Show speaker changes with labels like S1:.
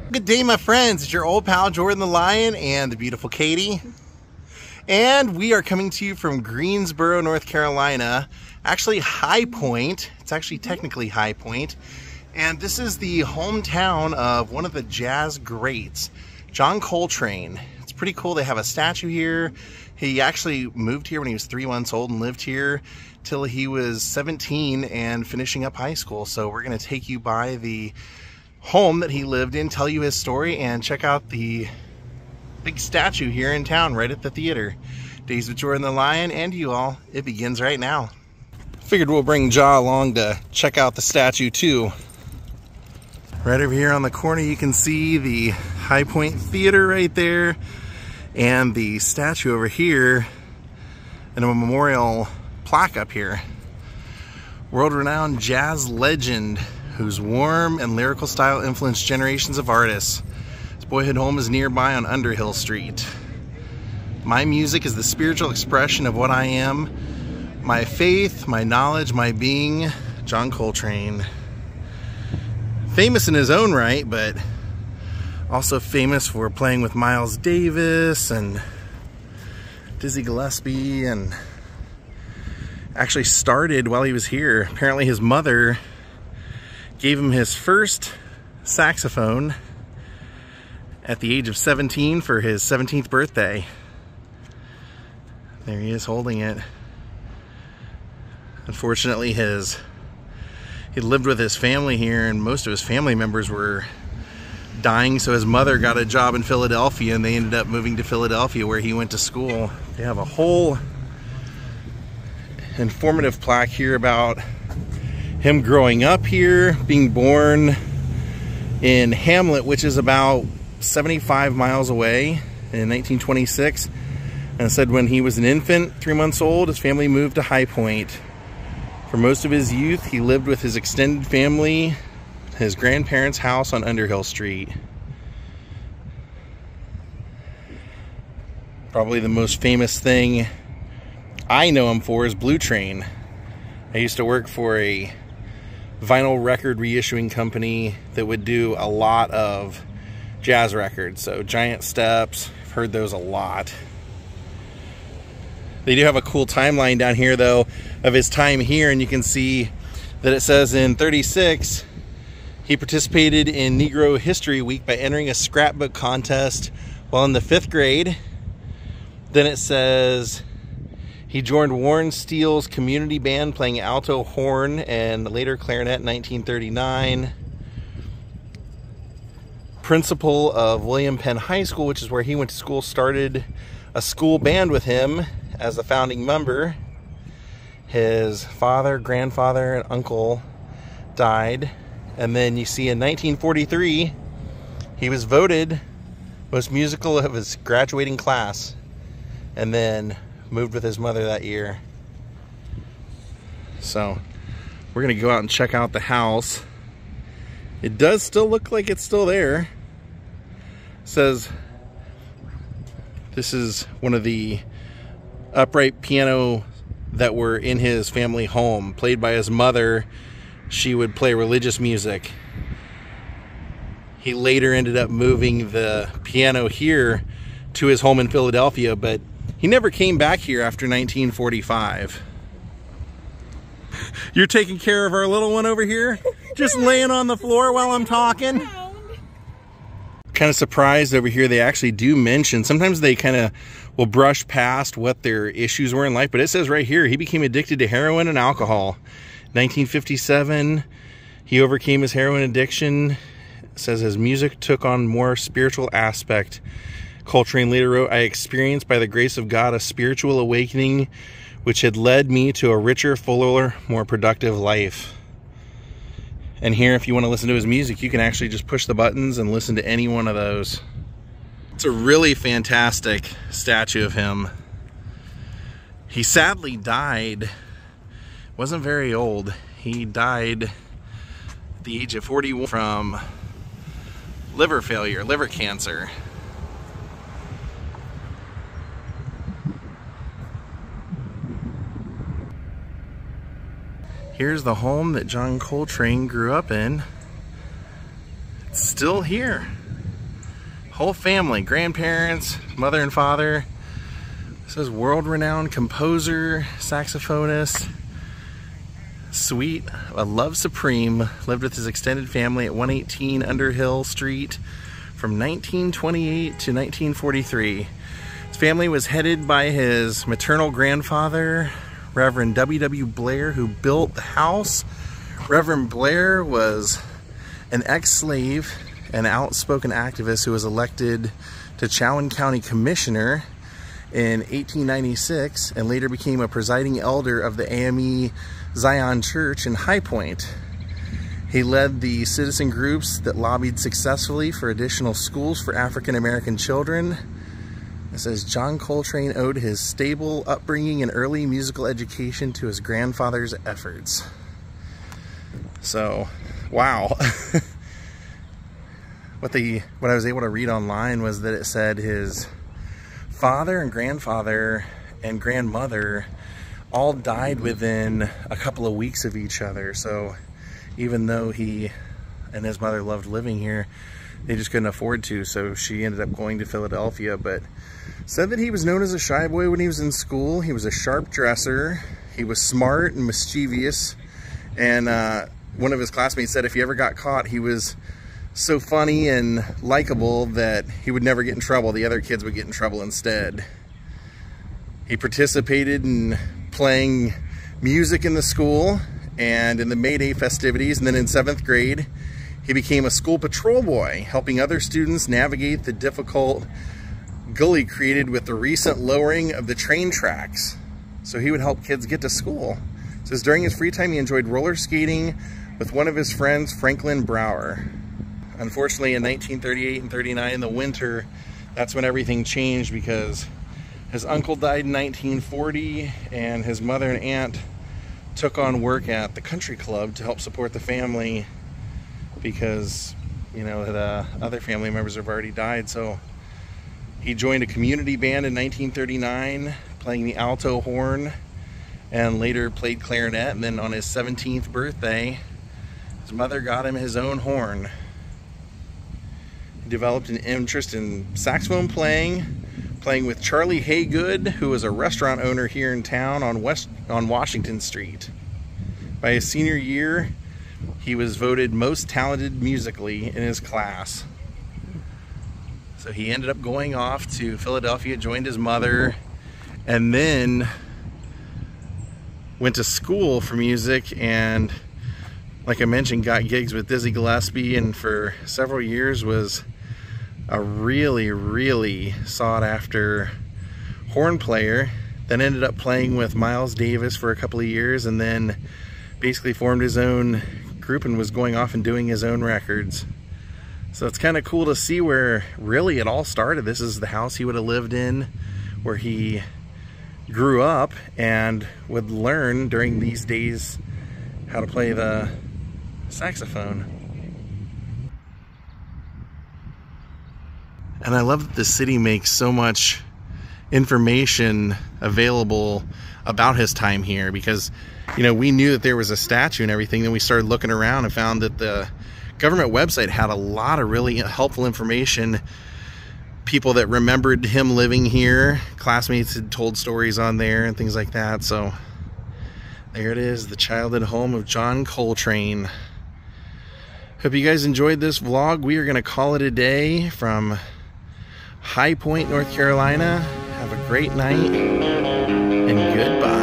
S1: Good day, my friends. It's your old pal Jordan the Lion and the beautiful Katie. And we are coming to you from Greensboro, North Carolina. Actually, High Point. It's actually technically High Point. And this is the hometown of one of the jazz greats, John Coltrane. It's pretty cool. They have a statue here. He actually moved here when he was 3 months old and lived here till he was 17 and finishing up high school. So we're going to take you by the home that he lived in, tell you his story, and check out the big statue here in town right at the theater. Daze with Jordan the Lion and you all. It begins right now. Figured we'll bring Ja along to check out the statue too. Right over here on the corner you can see the High Point Theater right there, and the statue over here, and a memorial plaque up here. World-renowned jazz legend whose warm and lyrical style influenced generations of artists. His boyhood home is nearby on Underhill Street. My music is the spiritual expression of what I am, my faith, my knowledge, my being, John Coltrane. Famous in his own right, but also famous for playing with Miles Davis and Dizzy Gillespie, and actually started while he was here. Apparently his mother gave him his first saxophone at the age of 17 for his 17th birthday. There he is holding it. Unfortunately, he lived with his family here, and most of his family members were dying, so his mother got a job in Philadelphia, and they ended up moving to Philadelphia where he went to school. They have a whole informative plaque here about him growing up here, being born in Hamlet, which is about 75 miles away, in 1926. And it said when he was an infant, 3 months old, his family moved to High Point. For most of his youth, he lived with his extended family, his grandparents' house on Underhill Street. Probably the most famous thing I know him for is Blue Train. I used to work for a vinyl record reissuing company that would do a lot of jazz records. So Giant Steps, I've heard those a lot. They do have a cool timeline down here though of his time here, and you can see that it says in 36 he participated in Negro History Week by entering a scrapbook contest while in the 5th grade. Then it says he joined Warren Steele's community band playing alto horn and later clarinet in 1939. Principal of William Penn High School, which is where he went to school, started a school band with him as a founding member. His father, grandfather, and uncle died. And then you see in 1943, he was voted most musical of his graduating class, and then moved with his mother that year. So we're gonna go out and check out the house. It does still look like it's still there. It says this is one of the upright piano that were in his family home, played by his mother. She would play religious music. He later ended up moving the piano here to his home in Philadelphia, but he never came back here after 1945. You're taking care of our little one over here? Just laying on the floor while I'm talking? Kind of surprised over here they actually do mention, sometimes they kind of will brush past what their issues were in life, but it says right here he became addicted to heroin and alcohol. 1957, he overcame his heroin addiction. It says his music took on more spiritual aspect. Coltrane later wrote, I experienced by the grace of God a spiritual awakening which had led me to a richer, fuller, more productive life. And here, if you want to listen to his music, you can actually just push the buttons and listen to any one of those. It's a really fantastic statue of him. He sadly died, wasn't very old. He died at the age of 41 from liver failure, liver cancer. Here's the home that John Coltrane grew up in. It's still here. whole family, grandparents, mother and father. This is world-renowned composer, saxophonist, sweet, a love supreme, lived with his extended family at 118 Underhill Street from 1928 to 1943. His family was headed by his maternal grandfather, Reverend W.W. Blair, who built the house. Reverend Blair was an ex-slave and outspoken activist who was elected to Chowan County Commissioner in 1896 and later became a presiding elder of the AME Zion Church in High Point. He led the citizen groups that lobbied successfully for additional schools for African American children. It says John Coltrane owed his stable upbringing and early musical education to his grandfather's efforts. So, wow. What I was able to read online was that it said his father and grandfather and grandmother all died within a couple of weeks of each other. So even though he and his mother loved living here, they just couldn't afford to, so she ended up going to Philadelphia. But said that he was known as a shy boy when he was in school. He was a sharp dresser. He was smart and mischievous. And one of his classmates said if he ever got caught, he was so funny and likable that he would never get in trouble. The other kids would get in trouble instead. He participated in playing music in the school and in the May Day festivities, and then in 7th grade he became a school patrol boy, helping other students navigate the difficult gully created with the recent lowering of the train tracks. So he would help kids get to school. It says during his free time he enjoyed roller skating with one of his friends, Franklin Brower. Unfortunately, in 1938 and 39, in the winter, that's when everything changed because his uncle died in 1940 and his mother and aunt took on work at the country club to help support the family because, you know, the other family members have already died. So he joined a community band in 1939, playing the alto horn, and later played clarinet. And then on his 17th birthday, his mother got him his own horn. He developed an interest in saxophone playing with Charlie Haygood, who was a restaurant owner here in town on Washington Street. By his senior year, he was voted most talented musically in his class. So he ended up going off to Philadelphia, joined his mother, and then went to school for music, and like I mentioned, got gigs with Dizzy Gillespie, and for several years was a really sought after horn player. Then ended up playing with Miles Davis for a couple of years, and then basically formed his own group and was going off and doing his own records. So it's kind of cool to see where really it all started. This is the house he would have lived in, where he grew up and would learn during these days how to play the saxophone. And I love that the city makes so much information available about his time here, because, you know, we knew that there was a statue and everything. Then we started looking around and found that the government website had a lot of really helpful information. People that remembered him living here, classmates had told stories on there and things like that. So there it is, the childhood home of John Coltrane. Hope you guys enjoyed this vlog. We are going to call it a day from High Point, North Carolina. Have a great night and goodbye.